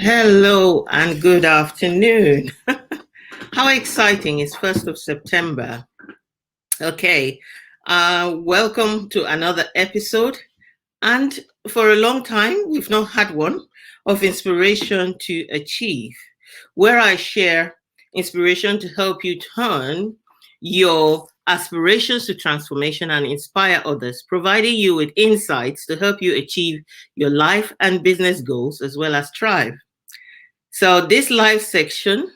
Hello and good afternoon. How exciting! It's 1st of September. Okay, welcome to another episode. And for a long time, we've not had one of Inspiration to Achieve, where I share inspiration to help you turn your aspirations to transformation and inspire others, providing you with insights to help you achieve your life and business goals as well as thrive. So this live section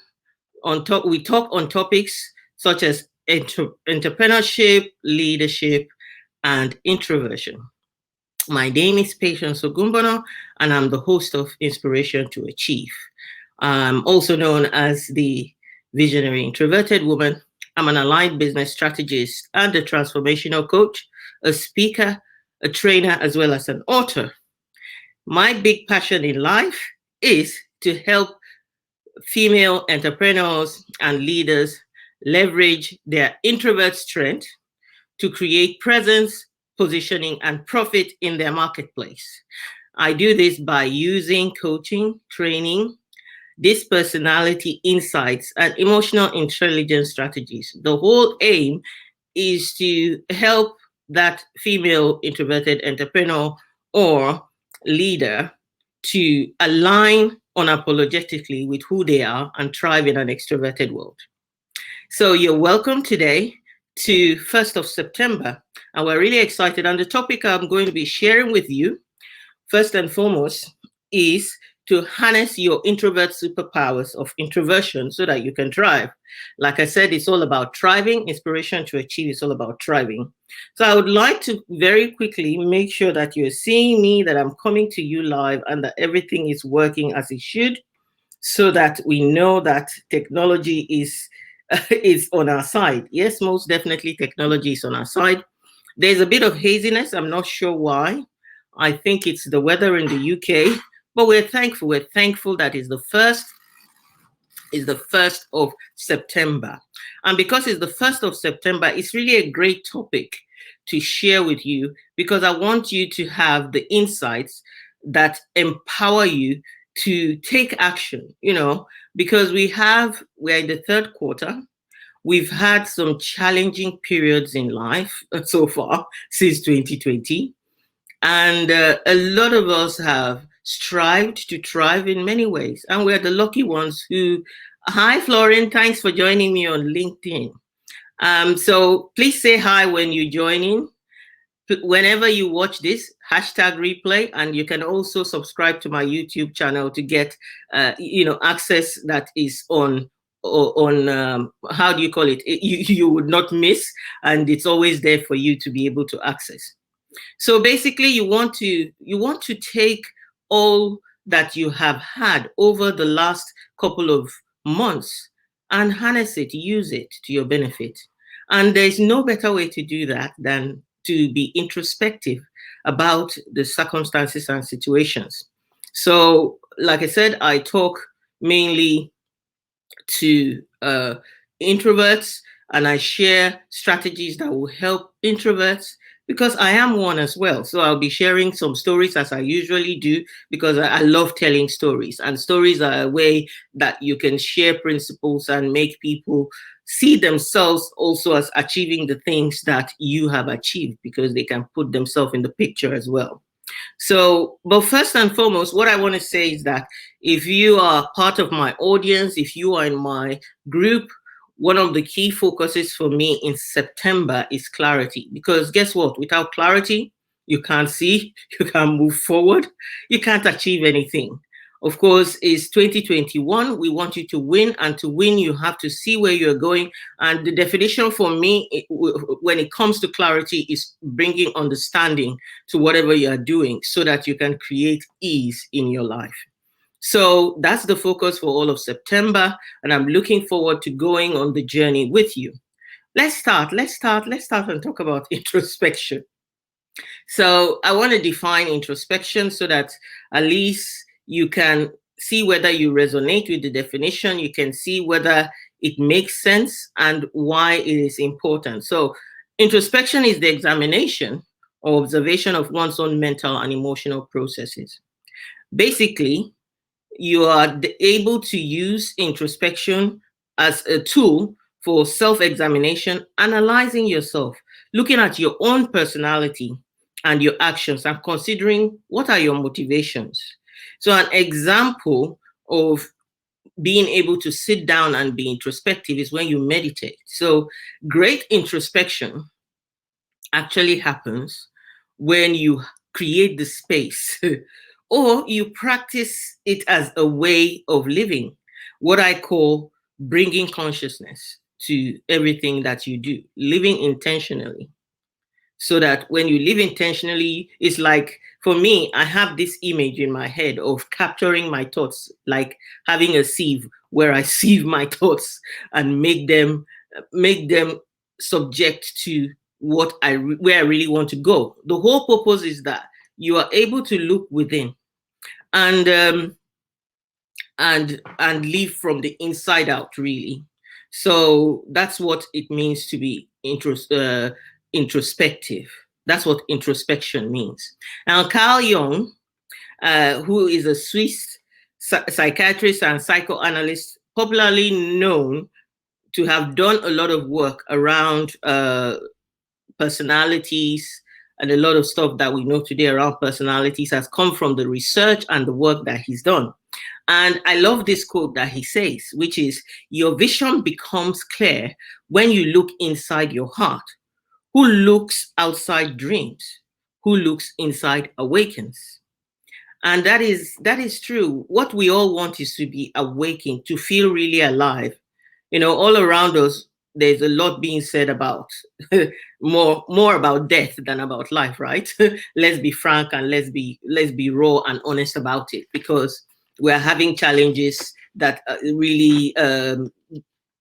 we talk on topics such as entrepreneurship, leadership, and introversion. My name is Patience Ogunbona, and I'm the host of Inspiration to Achieve. I'm also known as the visionary introverted woman. I'm an aligned business strategist and a transformational coach, a speaker, a trainer, as well as an author. My big passion in life is to help female entrepreneurs and leaders leverage their introvert strength to create presence, positioning, and profit in their marketplace. I do this by using coaching, training, these personality insights, and emotional intelligence strategies. The whole aim is to help that female introverted entrepreneur or leader to align unapologetically with who they are and thrive in an extroverted world. So you're welcome today to 1st of September, and we're really excited. And the topic I'm going to be sharing with you, first and foremost, is to harness your introvert superpowers of introversion so that you can thrive. Like I said, it's all about thriving. Inspiration to Achieve is all about thriving. So I would like to very quickly make sure that you're seeing me, that I'm coming to you live, and that everything is working as it should, so that we know that technology is on our side. Yes, most definitely technology is on our side. There's a bit of haziness. I'm not sure why. I think it's the weather in the UK. But we're thankful. We're thankful that it's the first of September. And because it's the 1st of September, it's really a great topic to share with you, because I want you to have the insights that empower you to take action, because we're in the third quarter. We've had some challenging periods in life so far since 2020. And a lot of us have strived to thrive in many ways. And we're the lucky ones who, hi, Florin, thanks for joining me on LinkedIn. So please say hi when you join in. Whenever you watch this, hashtag replay, and you can also subscribe to my YouTube channel to get, access that is on how do you call it? You would not miss, and it's always there for you to be able to access. So basically, you want to take all that you have had over the last couple of months and harness it, use it to your benefit. And there's no better way to do that than to be introspective about the circumstances and situations. So, like I said, I talk mainly to introverts, and I share strategies that will help introverts, because I am one as well. So I'll be sharing some stories, as I usually do, because I love telling stories. And stories are a way that you can share principles and make people see themselves also as achieving the things that you have achieved, because they can put themselves in the picture as well. So, but first and foremost, what I want to say is that if you are part of my audience, if you are in my group, one of the key focuses for me in September is clarity. Because guess what? Without clarity, you can't see, you can't move forward, you can't achieve anything. Of course, it's 2021. We want you to win, and to win, you have to see where you're going. And the definition for me, when it comes to clarity, is bringing understanding to whatever you're doing so that you can create ease in your life. So that's the focus for all of September, and I'm looking forward to going on the journey with you. Let's start and talk about introspection. So I want to define introspection so that at least you can see whether you resonate with the definition. You can see whether it makes sense and why it is important. So introspection is the examination or observation of one's own mental and emotional processes. Basically, You are able to use introspection as a tool for self-examination, analyzing yourself, looking at your own personality and your actions, and considering what are your motivations. So an example of being able to sit down and be introspective is when you meditate. So great introspection actually happens when you create the space or you practice it as a way of living, what I call bringing consciousness to everything that you do, living intentionally. So that when you live intentionally, it's like, for me, I have this image in my head of capturing my thoughts, like having a sieve where I sieve my thoughts and make them subject to where I really want to go. The whole purpose is that you are able to look within and and live from the inside out, really. So that's what it means to be introspective. That's what introspection means. Now, Carl Jung, who is a Swiss psychiatrist and psychoanalyst, popularly known to have done a lot of work around personalities, and a lot of stuff that we know today around personalities has come from the research and the work that he's done. And I love this quote that he says, which is, your vision becomes clear when you look inside your heart. Who looks outside dreams? Who looks inside awakens? And that is true. What we all want is to be awakened, to feel really alive. All around us, there's a lot being said about more about death than about life, right? Let's be frank and let's be raw and honest about it, because we're having challenges that are really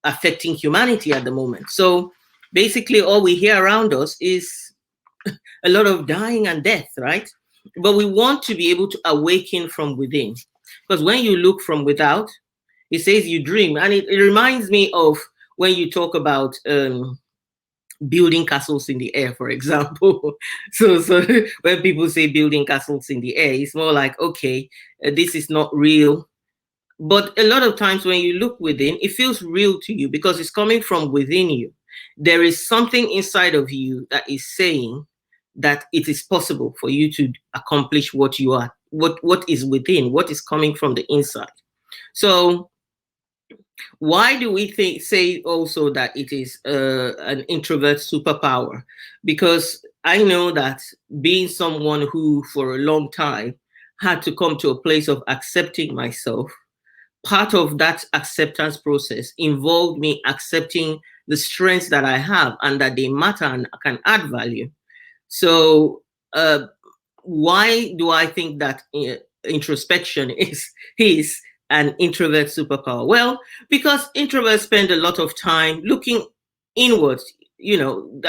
affecting humanity at the moment. So basically, all we hear around us is a lot of dying and death, right? But we want to be able to awaken from within, because when you look from without, it says you dream. And it reminds me of when you talk about building castles in the air, for example. So when people say building castles in the air, it's more like, okay, this is not real. But a lot of times when you look within, it feels real to you because it's coming from within you. There is something inside of you that is saying that it is possible for you to accomplish what you are, what is within, what is coming from the inside. So why do we say also that it is an introvert superpower? Because I know that being someone who for a long time had to come to a place of accepting myself, part of that acceptance process involved me accepting the strengths that I have and that they matter and can add value. So why do I think that introspection is an introvert superpower? Well, because introverts spend a lot of time looking inwards.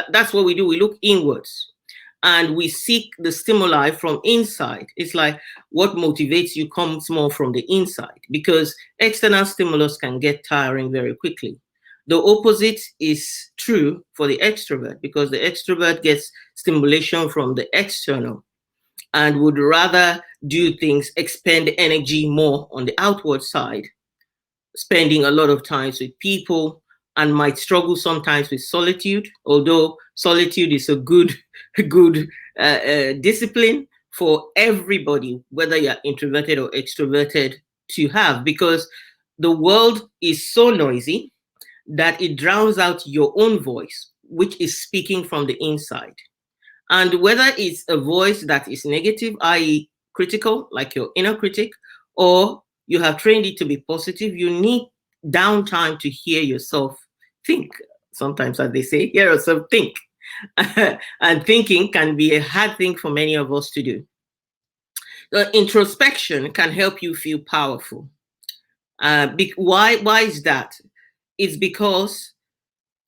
That's what we do. We look inwards and we seek the stimuli from inside. It's like what motivates you comes more from the inside, because external stimulus can get tiring very quickly. The opposite is true for the extrovert, because the extrovert gets stimulation from the external and would rather do things, expend energy more on the outward side, spending a lot of time with people, and might struggle sometimes with solitude, although solitude is a good discipline for everybody, whether you're introverted or extroverted, to have, because the world is so noisy that it drowns out your own voice, which is speaking from the inside. And whether it's a voice that is negative, i.e., critical, like your inner critic, or you have trained it to be positive, you need downtime to hear yourself think. Sometimes, as they say, hear yourself think. And thinking can be a hard thing for many of us to do. Introspection can help you feel powerful. Why is that? It's because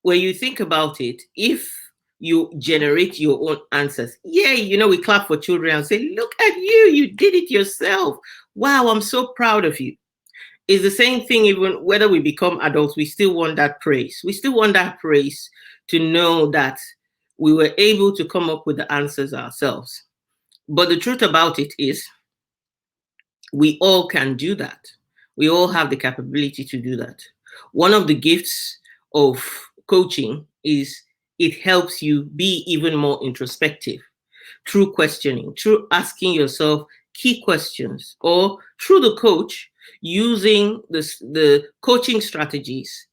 when you think about it, if you generate your own answers, we clap for children and say, look at you, you did it yourself. Wow, I'm so proud of you. It's the same thing, even whether we become adults, we still want that praise. We still want that praise to know that we were able to come up with the answers ourselves. But the truth about it is, We all can do that. We all have the capability to do that. One of the gifts of coaching is it helps you be even more introspective through questioning, through asking yourself key questions, or through the coach using the coaching strategies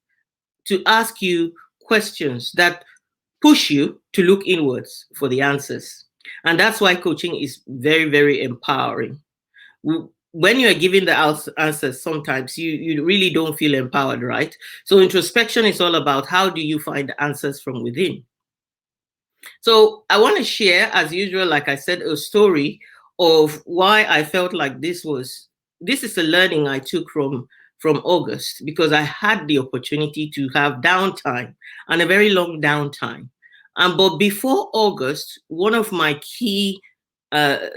to ask you questions that push you to look inwards for the answers. And that's why coaching is very, very empowering. When you're giving the answers, sometimes you really don't feel empowered, right? So introspection is all about how do you find the answers from within. So I want to share, as usual, like I said, a story of why I felt like this is a learning I took from August, because I had the opportunity to have downtime, and a very long downtime. But before August, one of my key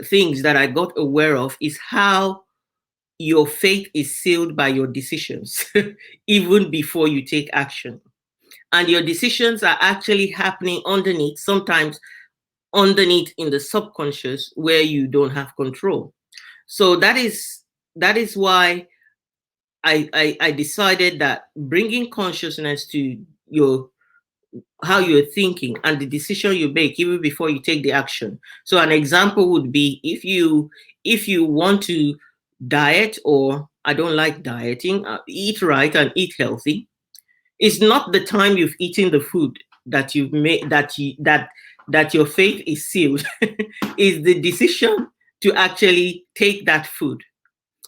things that I got aware of is how your fate is sealed by your decisions, even before you take action. And your decisions are actually happening underneath, sometimes underneath in the subconscious where you don't have control. So that is why I decided that bringing consciousness to your how you're thinking and the decision you make even before you take the action. So an example would be if you want to diet, or I don't like dieting, eat right and eat healthy. It's not the time you've eaten the food that you've made that your faith is sealed. Is the decision to actually take that food.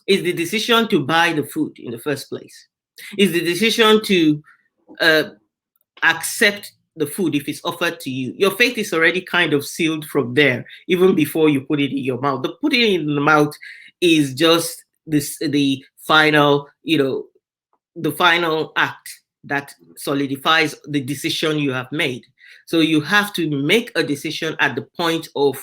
Is the decision to buy the food in the first place. Is the decision to uh, accept the food if it's offered to you. Your faith is already kind of sealed from there, even before you put it in your mouth. The putting it in the mouth is just the final, the final act that solidifies the decision you have made. So you have to make a decision at the point of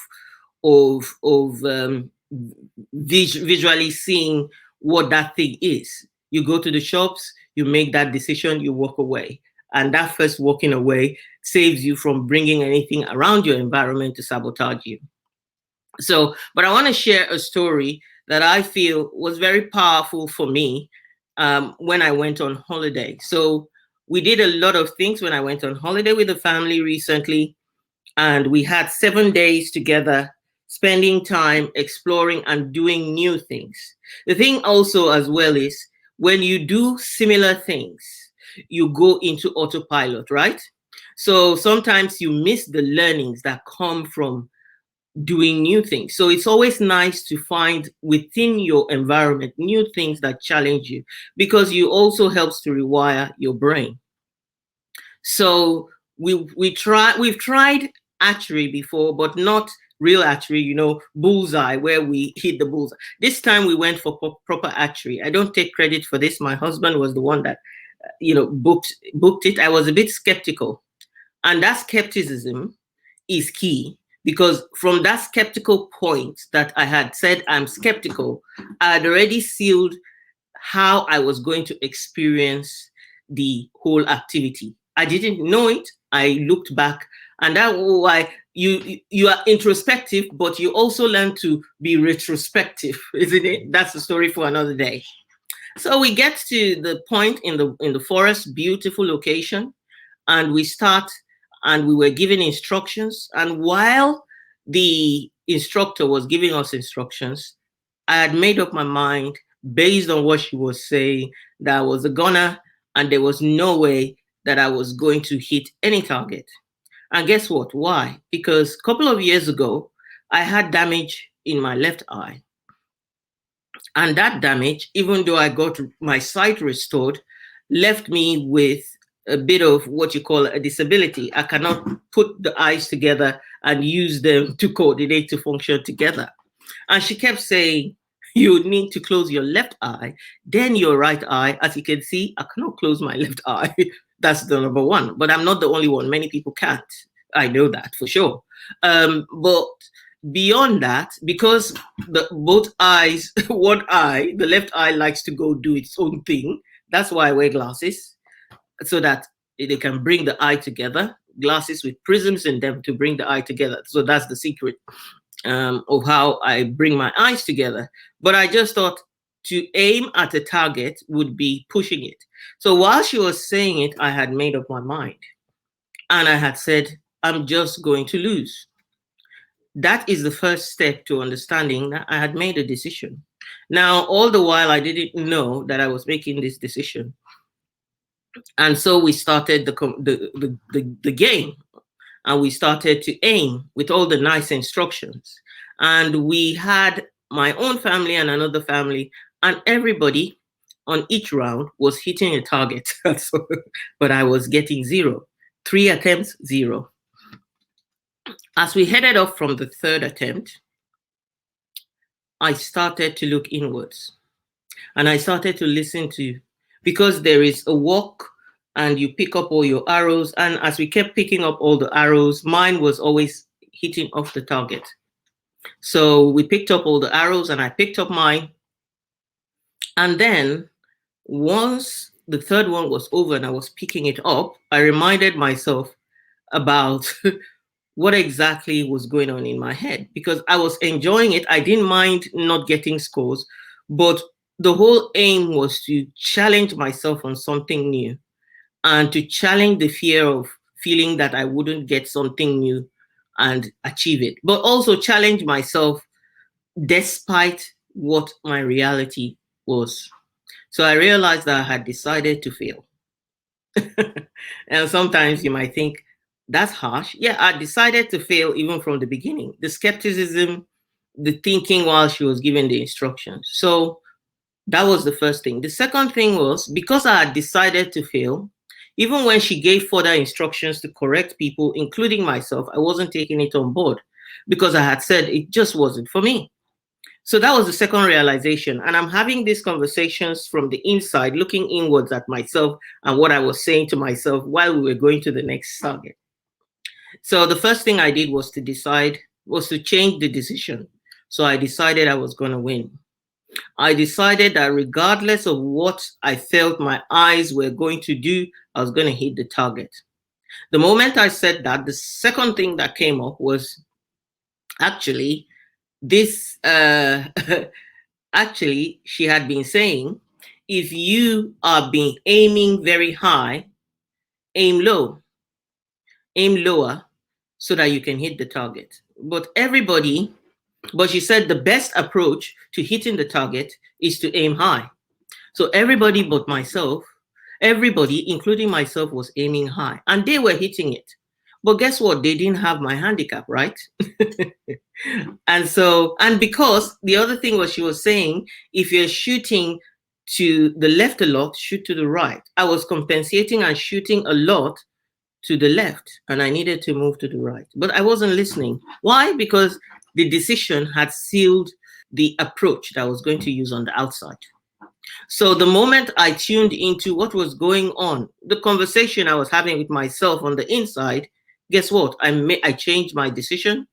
visually seeing what that thing is. You go to the shops, you make that decision, you walk away. And that first walking away saves you from bringing anything around your environment to sabotage you. So, but I want to share a story that I feel was very powerful for me when I went on holiday. So, we did a lot of things when I went on holiday with the family recently, and we had 7 days together, spending time exploring and doing new things. The thing also, as well, is when you do similar things, you go into autopilot, right? So sometimes you miss the learnings that come from doing new things. So it's always nice to find within your environment new things that challenge you, because you also helps to rewire your brain. So we've tried archery before, but not real archery, bullseye, where we hit the bullseye. This time we went for proper archery. I don't take credit for this. My husband was the one that booked it. I was a bit skeptical, and that skepticism is key, because from that skeptical point that I had said I'm skeptical, I had already sealed how I was going to experience the whole activity. I didn't know it. I looked back, and that's why you are introspective, but you also learn to be retrospective, isn't it? That's the story for another day. So we get to the point in the forest, beautiful location, and we start, and we were given instructions. And while the instructor was giving us instructions, I had made up my mind based on what she was saying that I was a gunner, and there was no way that I was going to hit any target. And guess what? Why? Because a couple of years ago, I had damage in my left eye. And that damage, even though I got my sight restored, left me with a bit of what you call a disability. I cannot put the eyes together and use them to coordinate to function together. And she kept saying, you need to close your left eye, then your right eye. As you can see, I cannot close my left eye. That's the number one. But I'm not the only one. Many people can't. I know that for sure. But beyond that, because both eyes, one eye, the left eye likes to go do its own thing. That's why I wear glasses, so that they can bring the eye together. Glasses with prisms in them to bring the eye together. So that's the secret. of how I bring my eyes together. But I just thought to aim at a target would be pushing it. So while she was saying it, I had made up my mind. And I had said, I'm just going to lose. That is the first step to understanding that I had made a decision. Now, all the while, I didn't know that I was making this decision. And so we started the game, and we started to aim with all the nice instructions. And we had my own family and another family, and everybody on each round was hitting a target. So, but I was getting 0. 3 attempts, 0. As we headed off from the third attempt, I started to look inwards, and I started to listen to, because there is a walk and you pick up all your arrows. And as we kept picking up all the arrows, mine was always hitting off the target. So we picked up all the arrows and I picked up mine. And then once the third one was over and I was picking it up, I reminded myself about what exactly was going on in my head, because I was enjoying it. I didn't mind not getting scores, but the whole aim was to challenge myself on something new and to challenge the fear of feeling that I wouldn't get something new and achieve it, but also challenge myself despite what my reality was. So I realized that I had decided to fail. And sometimes you might think, that's harsh. Yeah, I decided to fail even from the beginning. The skepticism, the thinking while she was giving the instructions. So that was the first thing. The second thing was, because I had decided to fail, even when she gave further instructions to correct people, including myself, I wasn't taking it on board because I had said it just wasn't for me. So that was the second realization. And I'm having these conversations from the inside, looking inwards at myself and what I was saying to myself while we were going to the next target. So the first thing I did was to change the decision. So I decided I was going to win. I decided that regardless of what I felt my eyes were going to do, I was going to hit the target. The moment I said that, the second thing that came up was actually this, actually, she had been saying, if you are being aiming very high, aim low, aim lower so that you can hit the target. But she said the best approach to hitting the target is to aim high. So everybody but myself, everybody, including myself, was aiming high and they were hitting it. But guess what? They didn't have my handicap, right? And because the other thing was, she was saying, if you're shooting to the left a lot, shoot to the right. I was compensating and shooting a lot to the left, and I needed to move to the right. But I wasn't listening. Why? Because the decision had sealed the approach that I was going to use on the outside. So the moment I tuned into what was going on, the conversation I was having with myself on the inside, guess what? I changed my decision.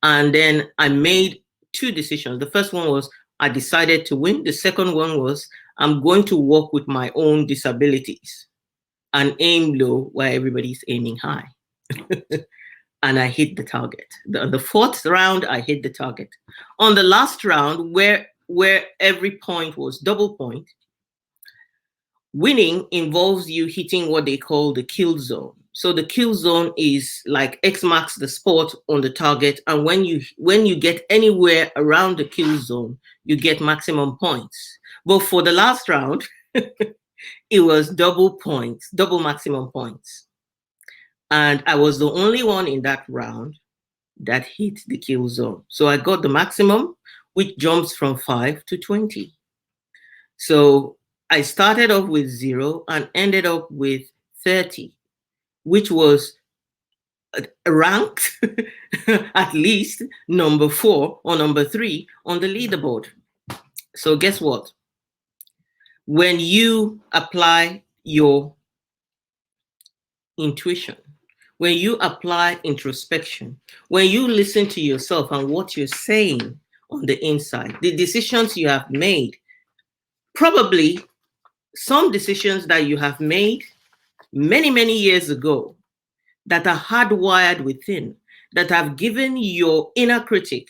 And then I made 2 decisions. The first one was I decided to win. The second one was I'm going to work with my own disabilities and aim low where everybody's aiming high. And I hit the target. The fourth round, I hit the target. On the last round, where every point was double point, winning involves you hitting what they call the kill zone. So the kill zone is like X marks the spot on the target. And when you get anywhere around the kill zone, you get maximum points. But for the last round, it was double points, double maximum points. And I was the only one in that round that hit the kill zone. So I got the maximum, which jumps from 5 to 20. So I started off with 0 and ended up with 30, which was ranked at least number 4 or number 3 on the leaderboard. So guess what? When you apply your intuition, when you apply introspection, when you listen to yourself and what you're saying on the inside, the decisions you have made, probably some decisions that you have made many, many years ago that are hardwired within, that have given your inner critic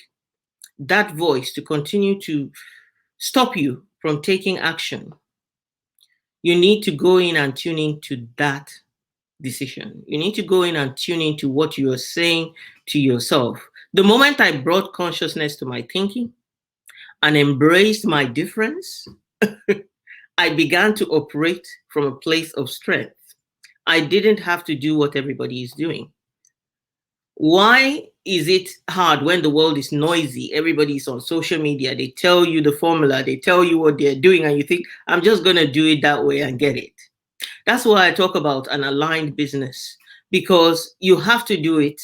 that voice to continue to stop you from taking action, you need to go in and tune into that decision. You need to go in and tune into what you are saying to yourself. The moment I brought consciousness to my thinking and embraced my difference, I began to operate from a place of strength. I didn't have to do what everybody is doing. Why is it hard when the world is noisy? Everybody's on social media. They tell you the formula, they tell you what they're doing, and you think, I'm just going to do it that way and get it. That's why I talk about an aligned business, because you have to do it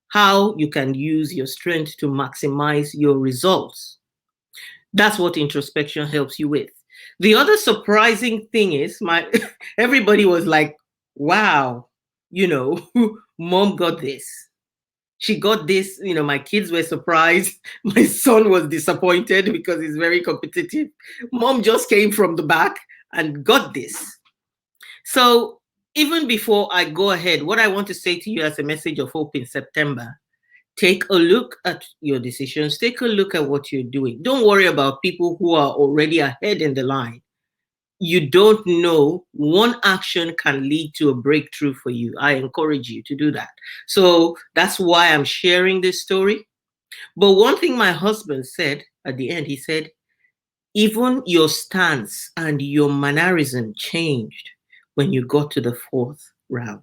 how you can use your strength to maximize your results. That's what introspection helps you with. The other surprising thing is everybody was like, wow, mom got this. She got this, my kids were surprised. My son was disappointed because he's very competitive. Mom just came from the back and got this. So even before I go ahead, what I want to say to you as a message of hope in September, take a look at your decisions. Take a look at what you're doing. Don't worry about people who are already ahead in the line. You don't know, one action can lead to a breakthrough for you. I encourage you to do that. So that's why I'm sharing this story. But one thing my husband said at the end, he said, even your stance and your mannerism changed when you got to the fourth round.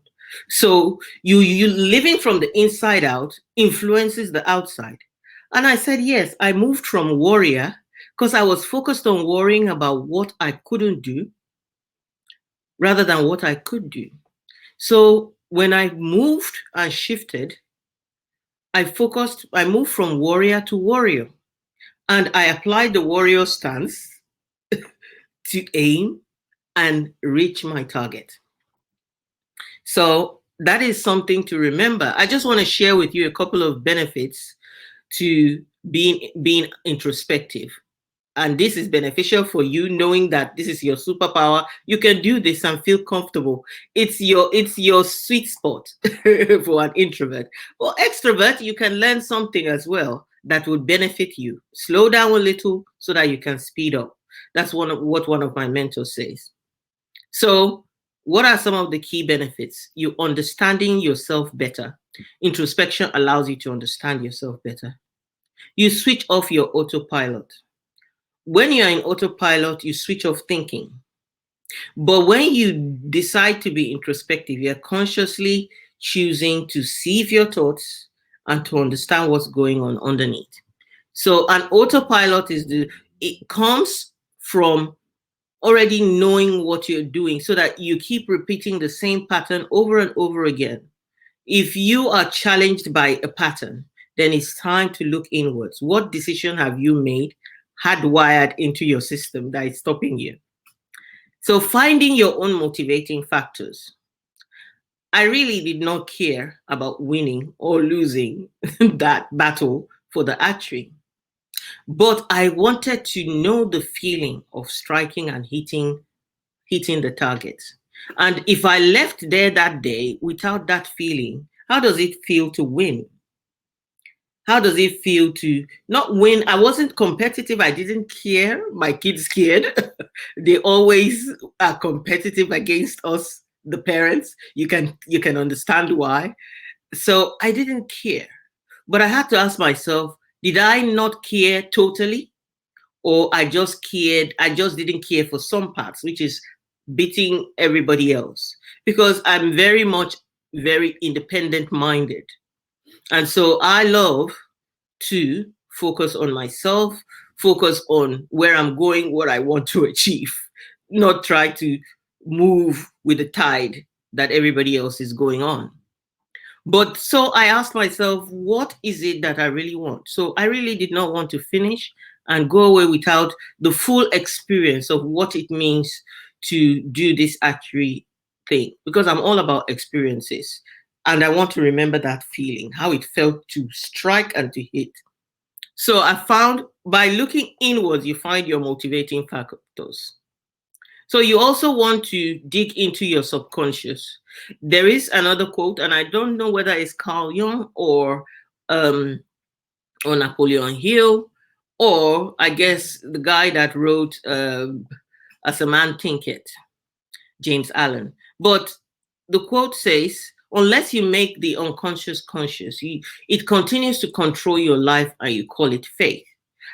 So you living from the inside out influences the outside. And I said, yes, I moved from warrior because I was focused on worrying about what I couldn't do rather than what I could do. So when I moved and shifted, I moved from warrior to warrior. And I applied the warrior stance to aim and reach my target. So that is something to remember. I just want to share with you a couple of benefits to being introspective. And this is beneficial for you, knowing that this is your superpower. You can do this and feel comfortable. It's your sweet spot for an introvert. Or extrovert, you can learn something as well that would benefit you. Slow down a little so that you can speed up. That's what one of my mentors says. So what are some of the key benefits? You understanding yourself better. Introspection allows you to understand yourself better. You switch off your autopilot. When you're in autopilot, you switch off thinking. But when you decide to be introspective, you're consciously choosing to sieve your thoughts and to understand what's going on underneath. So an autopilot it comes from already knowing what you're doing so that you keep repeating the same pattern over and over again. If you are challenged by a pattern, then it's time to look inwards. What decision have you made hardwired into your system that is stopping you? So finding your own motivating factors. I really did not care about winning or losing that battle for the archery. But I wanted to know the feeling of striking and hitting the target. And if I left there that day without that feeling, how does it feel to win? How does it feel to not win? I wasn't competitive. I didn't care. My kids cared. They always are competitive against us, the parents. You can understand why. So I didn't care. But I had to ask myself, did I not care totally? Or I just didn't care for some parts, which is beating everybody else. Because I'm very independent minded. And so I love to focus on myself, focus on where I'm going, what I want to achieve, not try to move with the tide that everybody else is going on. But so I asked myself, what is it that I really want? So I really did not want to finish and go away without the full experience of what it means to do this archery thing, because I'm all about experiences. And I want to remember that feeling, how it felt to strike and to hit. So I found by looking inwards, you find your motivating factors. So you also want to dig into your subconscious. There is another quote, and I don't know whether it's Carl Jung or um, or Napoleon Hill, or I guess the guy that wrote As a Man Thinketh, James Allen. But the quote says, unless you make the unconscious conscious, it continues to control your life and you call it faith.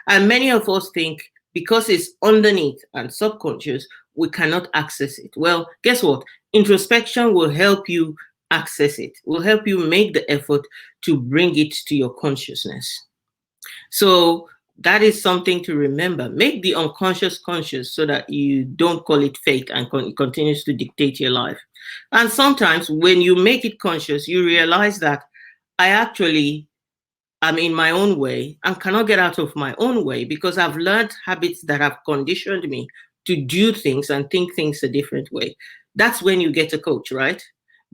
And many of us think because it's underneath and subconscious, we cannot access it. Well, guess what? Introspection will help you access it, will help you make the effort to bring it to your consciousness. So that is something to remember. Make the unconscious conscious so that you don't call it fake and it continues to dictate your life. And sometimes when you make it conscious, you realize that I actually am in my own way and cannot get out of my own way because I've learned habits that have conditioned me to do things and think things a different way. That's when you get a coach, right?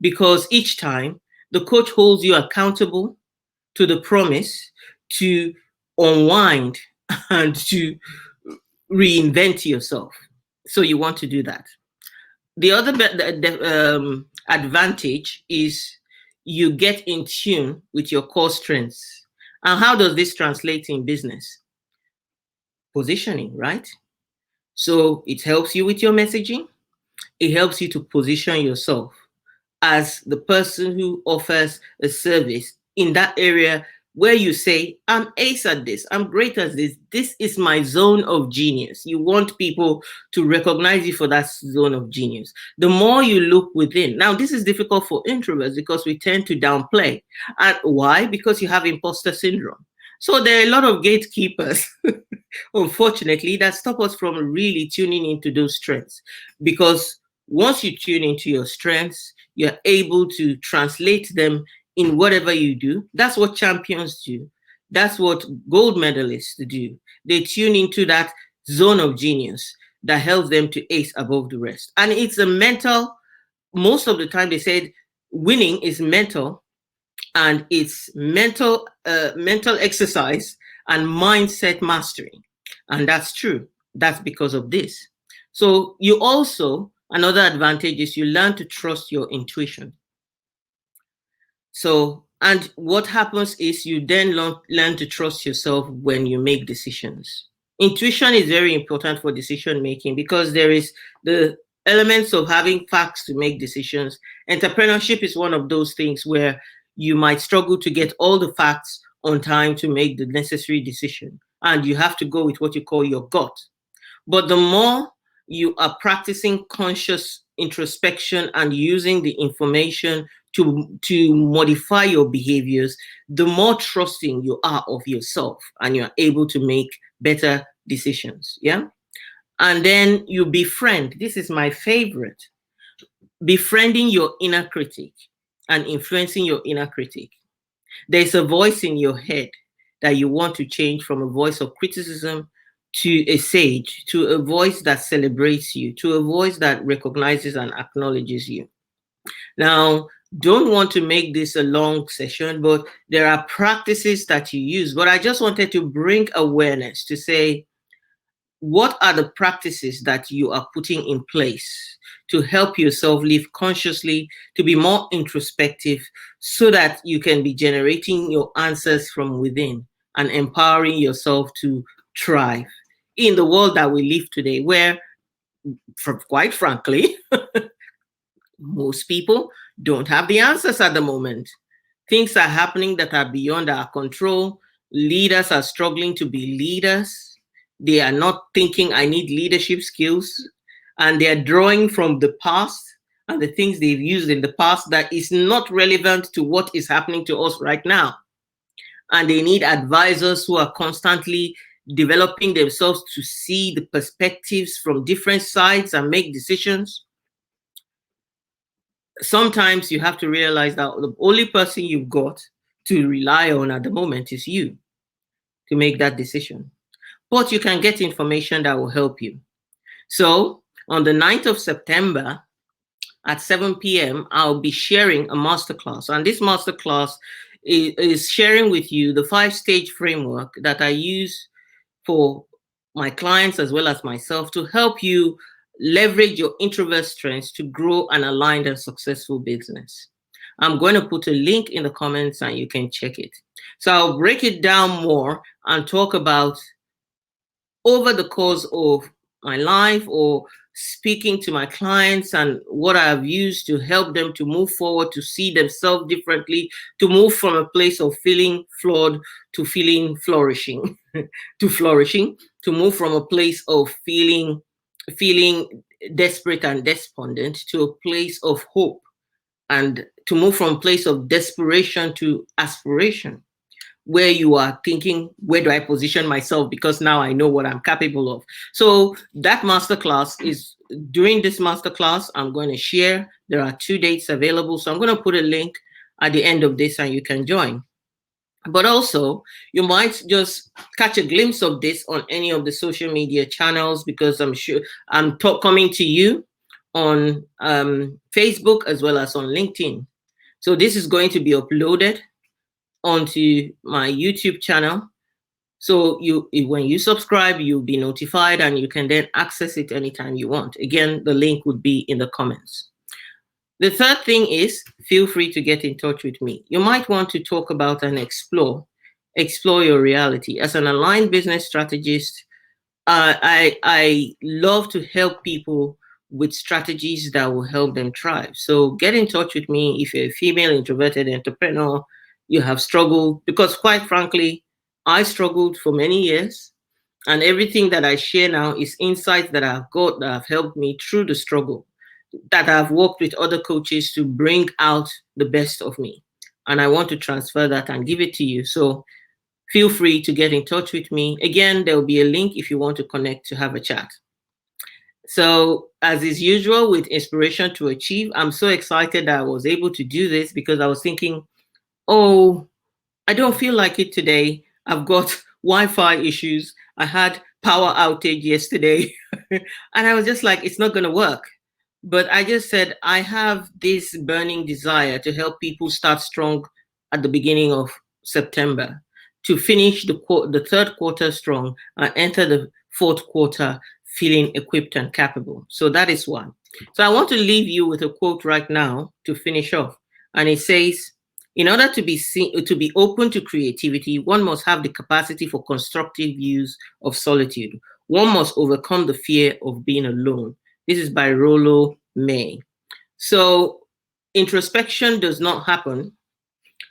Because each time the coach holds you accountable to the promise to unwind and to reinvent yourself. So you want to do that. The other advantage is you get in tune with your core strengths. And how does this translate in business? Positioning, right? So it helps you with your messaging. It helps you to position yourself as the person who offers a service in that area where you say, I'm ace at this, I'm great at this is my zone of genius. You want people to recognize you for that zone of genius. The more you look within. Now, this is difficult for introverts because we tend to downplay. And why? Because you have imposter syndrome. So there are a lot of gatekeepers, unfortunately, that stop us from really tuning into those strengths. Because once you tune into your strengths, you're able to translate them in whatever you do. That's what champions do. That's what gold medalists do. They tune into that zone of genius that helps them to ace above the rest. And it's a mental, most of the time they said winning is mental, and it's mental exercise and mindset mastery. And that's true. That's because of this. So you also, another advantage is you learn to trust your intuition. So, and what happens is you then learn to trust yourself when you make decisions. Intuition is very important for decision making because there is the elements of having facts to make decisions. Entrepreneurship is one of those things where you might struggle to get all the facts on time to make the necessary decision. And you have to go with what you call your gut. But the more you are practicing conscious introspection and using the information to modify your behaviors, the more trusting you are of yourself and you're able to make better decisions. Yeah. And then you befriend. This is my favorite. Befriending your inner critic and influencing your inner critic. There's a voice in your head that you want to change from a voice of criticism to a sage, to a voice that celebrates you, to a voice that recognizes and acknowledges you. Now, don't want to make this a long session, but there are practices that you use. But I just wanted to bring awareness to say, what are the practices that you are putting in place to help yourself live consciously, to be more introspective, so that you can be generating your answers from within and empowering yourself to thrive in the world that we live today, where, quite frankly, most people don't have the answers at the moment. Things are happening that are beyond our control. Leaders are struggling to be leaders. They are not thinking, I need leadership skills. And they are drawing from the past and the things they've used in the past that is not relevant to what is happening to us right now. And they need advisors who are constantly developing themselves to see the perspectives from different sides and make decisions. Sometimes you have to realize that the only person you've got to rely on at the moment is you to make that decision. But you can get information that will help you. So on the 9th of September at 7 p.m., I'll be sharing a masterclass. And this masterclass is sharing with you the 5-stage framework that I use for my clients as well as myself to help you leverage your introvert strengths to grow an aligned and successful business. I'm going to put a link in the comments and you can check it. So I'll break it down more and talk about over the course of my life or speaking to my clients and what I've used to help them to move forward, to see themselves differently, to move from a place of feeling flawed to feeling flourishing, to flourishing, to move from a place of feeling desperate and despondent to a place of hope, and to move from a place of desperation to aspiration, where you are thinking, where do I position myself? Because now I know what I'm capable of. So that masterclass is, during this masterclass, I'm going to share. There are 2 dates available. So I'm going to put a link at the end of this and you can join. But also, you might just catch a glimpse of this on any of the social media channels, because I'm sure I'm coming to you on Facebook as well as on LinkedIn. So this is going to be uploaded onto my YouTube channel. So when you subscribe, you'll be notified and you can then access it anytime you want. Again, the link would be in the comments. The third thing is, feel free to get in touch with me. You might want to talk about and explore your reality. As an aligned business strategist, I love to help people with strategies that will help them thrive. So get in touch with me if you're a female introverted entrepreneur. You have struggled, because quite frankly, I struggled for many years, and everything that I share now is insights that I've got that have helped me through the struggle, that I've worked with other coaches to bring out the best of me. And I want to transfer that and give it to you. So feel free to get in touch with me. Again, there will be a link if you want to connect to have a chat. So as is usual with Inspiration to Achieve, I'm so excited that I was able to do this, because I was thinking, oh, I don't feel like it today. I've got Wi-Fi issues. I had power outage yesterday. And I was just like, it's not going to work. But I just said, I have this burning desire to help people start strong at the beginning of September, to finish the third quarter strong and enter the fourth quarter feeling equipped and capable. So that is one. So I want to leave you with a quote right now to finish off. And it says, in order to be open to creativity, one must have the capacity for constructive use of solitude. One must overcome the fear of being alone. This is by Rollo May. So introspection does not happen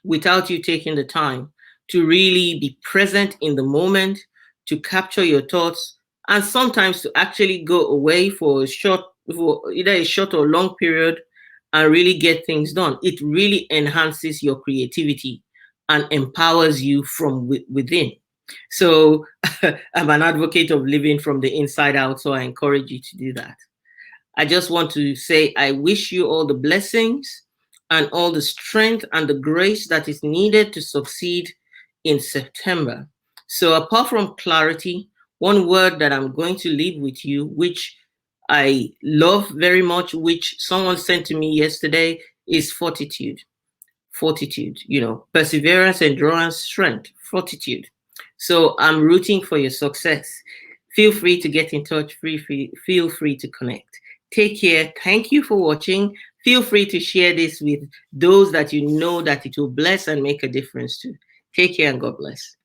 without you taking the time to really be present in the moment, to capture your thoughts, and sometimes to actually go away for either a short or long period and really get things done. It really enhances your creativity and empowers you from within. So I'm an advocate of living from the inside out, so I encourage you to do that. I just want to say I wish you all the blessings and all the strength and the grace that is needed to succeed in September. So apart from clarity, one word that I'm going to leave with you, which I love very much, which someone sent to me yesterday, is fortitude. Fortitude, perseverance, endurance, strength, fortitude. So I'm rooting for your success. Feel free to get in touch. Feel free to connect. Take care. Thank you for watching. Feel free to share this with those that you know that it will bless and make a difference to. Take care and God bless.